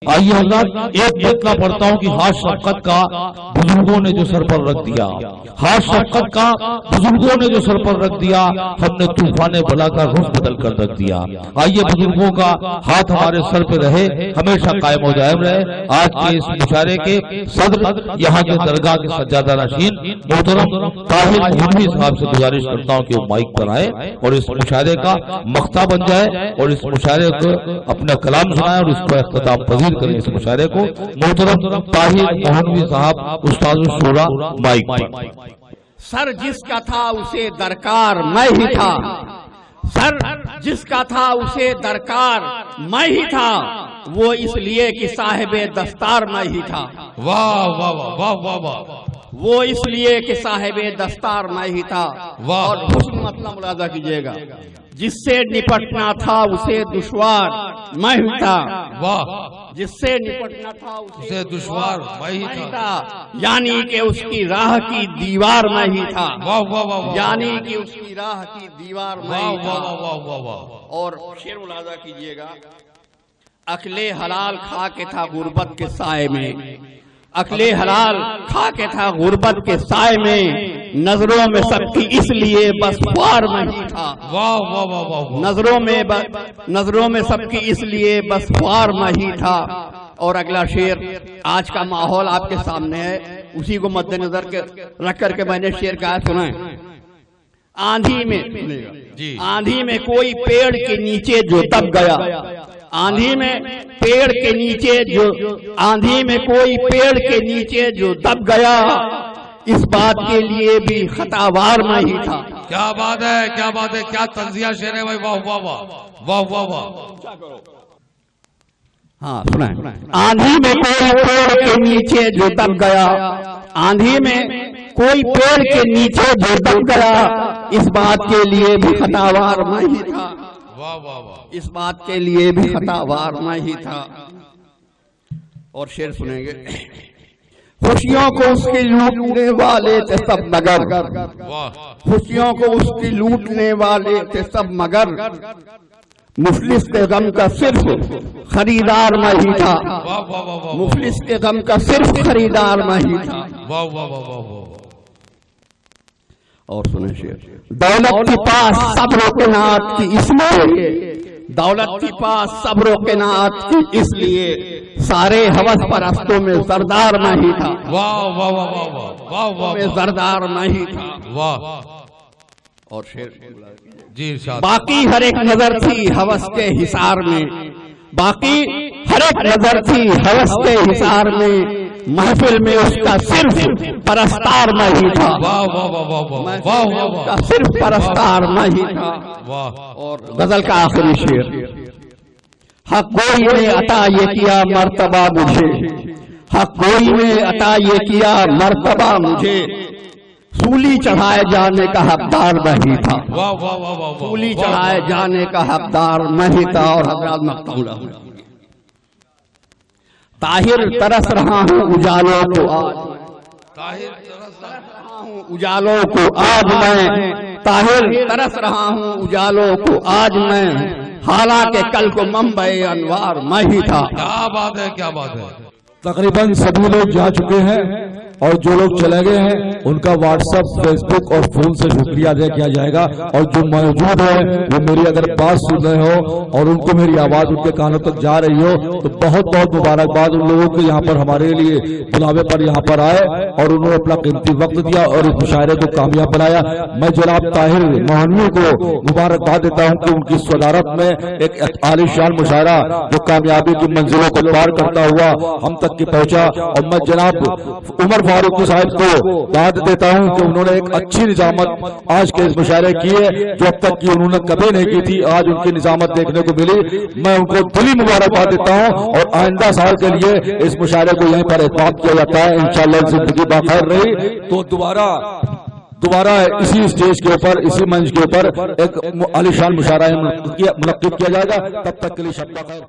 آئیے حضرات ایک مطلع پڑھتا ہوں کہ ہاتھ شفقت کا بزرگوں نے جو سر پر رکھ دیا، ہاتھ شفقت کا بزرگوں نے جو سر پر رکھ دیا، ہم نے طوفان بلا کا رخ بدل کر رکھ دیا۔ آئیے بزرگوں کا ہاتھ ہمارے سر پہ رہے، ہمیشہ قائم و دائم رہے۔ آج کے اس مشاعرے کے صدر یہاں کے درگاہ کے سجادہ نشین محترم طاہر محمدی صاحب سے گزارش کرتا ہوں کہ وہ مائک پر آئے اور اس مشاعرے کا مقطع بن جائے اور اس مشاعرے کو اپنا کلام سنائے اور اس کو اختتام پذیر کریں اس مشاعرے کو۔ محترم طاہر محمدی صاحب استاد الشورا مائک پر۔ سر جس کا تھا اسے درکار میں ہی تھا، سر جس کا تھا اسے درکار میں ہی تھا، وہ اس لیے کہ صاحب دستار میں ہی تھا۔ واہ واہ واہ واہ واہ، وہ اس لیے کہ صاحب دستار میں ہی تھا۔ اور حسن مطلب ملاحظہ کیجئے گا، جس سے نپٹنا تھا اسے دشوار میں ہی تھا، جس سے نپٹنا تھا اسے دشوار میں ہی تھا، یعنی کہ اس کی راہ کی دیوار میں ہی تھا، یعنی کہ اس کی راہ کی دیوار میں ہی تھا۔ اور شعر ملاحظہ کیجئے گا، اکل حلال کھا کے تھا غربت کے سائے میں، اکل حلال کھا کے تھا غربت کے سائے میں، نظروں میں سب کی اس لیے بس خوار میں ہی تھا۔ نظروں میں سب کی اس لیے بس خوار میں ہی تھا۔ اور اگلا شعر، آج کا ماحول آپ کے سامنے ہے، اسی کو مد نظر رکھ کر کے میں نے شعر کہا سنائیں۔ آندھی میں کوئی پیڑ کے نیچے جو دب گیا، آندھی میں پیڑ کے نیچے جو، آندھی میں کوئی پیڑ کے نیچے جو دب گیا، اس بات کے لیے بھی خطاوار میں ہی تھا۔ کیا بات ہے، کیا بات ہے، کیا تنزیہ شعر ہے بھائی، واہ واہ واہ واہ واہ واہ۔ ہاں سنائیں۔ آندھی میں کوئی پیڑ کے نیچے جو دب گیا، آندھی میں کوئی پیڑ کے نیچے جو دب گیا، اس بات کے لیے بھی خطاوار میں ہی تھا، اس بات کے لیے بھی خطاوار میں ہی تھا۔ اور شعر سنیں گے، خوشیوں کو اس کی لوٹنے والے تھے سب مگر، خوشیوں کو اس کی لوٹنے والے تھے سب مگر، مفلس کے غم کا صرف خریدار میں ہی تھا، مفلس کے غم کا صرف خریدار میں ہی تھا۔ اور سنیں شعر، دولت کے پاس صبر و قناعت کی اس لیے، دولت کے پاس صبر و قناعت کی اس لیے، سارے ہوس پرستوں میں سردار میں ہی تھا، میں سردار میں ہی تھا۔ اور شعر، باقی ہر ایک نظر تھی ہوس کے حصار میں، باقی ہر ایک نظر تھی ہوس کے حصار میں، محفل میں اس کا صرف پرستار میں ہی تھا، اس کا صرف پرستار میں ہی تھا۔ اور غزل کا آخری شعر، حق گوئی نے عطا یہ کیا مرتبہ مجھے، حق گوئی نے عطا یہ کیا مرتبہ مجھے، سولی چڑھائے جانے کا حقدار میں ہی تھا، سولی چڑھائے جانے کا حقدار میں ہی تھا۔ اور حضرات مقتول طاہر ترس رہا ہوں اجالوں کو آج، طاہر ترس رہا ہوں اجالوں کو آج میں، طاہر ترس رہا ہوں اجالوں کو آج میں، حالانکہ کل کو منبع انوار میں ہی تھا۔ کیا بات ہے، کیا بات ہے۔ تقریباً سبھی لوگ جا چکے ہیں اور جو لوگ چلے گئے ہیں ان کا واٹس ایپ، فیس بک اور فون سے شکریہ ادا کیا جائے گا، اور جو موجود ہے وہ میری اگر بات سن رہے ہو اور ان کو میری آواز ان کے کانوں تک جا رہی ہو تو بہت بہت مبارکباد ان لوگوں کو یہاں پر ہمارے لیے بلاوے پر یہاں پر آئے اور انہوں نے اپنا قیمتی وقت دیا اور اس مشاعرے کو کامیاب بنایا۔ میں جناب طاہر محمدی کو مبارکباد دیتا ہوں کہ ان کی صدارت میں ایک عالی شان مشاعرہ جو کامیابی کی منزلوں کو پار کرتا ہوا ہم تک کی پہنچا، اور میں جناب عمر فاروق صاحب کو داد دیتا ہوں کہ انہوں نے ایک اچھی نظامت آج کے اس مشاعرے کی ہے جو اب تک کی انہوں نے کبھی نہیں کی تھی، آج ان کی نظامت دیکھنے کو ملی۔ میں ان کو دلی مبارکباد دیتا ہوں اور آئندہ سال کے لیے اس مشاعرے کو یہیں پر اہتمام کیا جاتا ہے۔ انشاءاللہ زندگی باخیر رہی تو دوبارہ اسی اسٹیج کے اوپر، اسی منچ کے اوپر ایک عالی شان مشاعرہ منعقد کیا جائے گا۔ تب تک کے لیے شب بخیر۔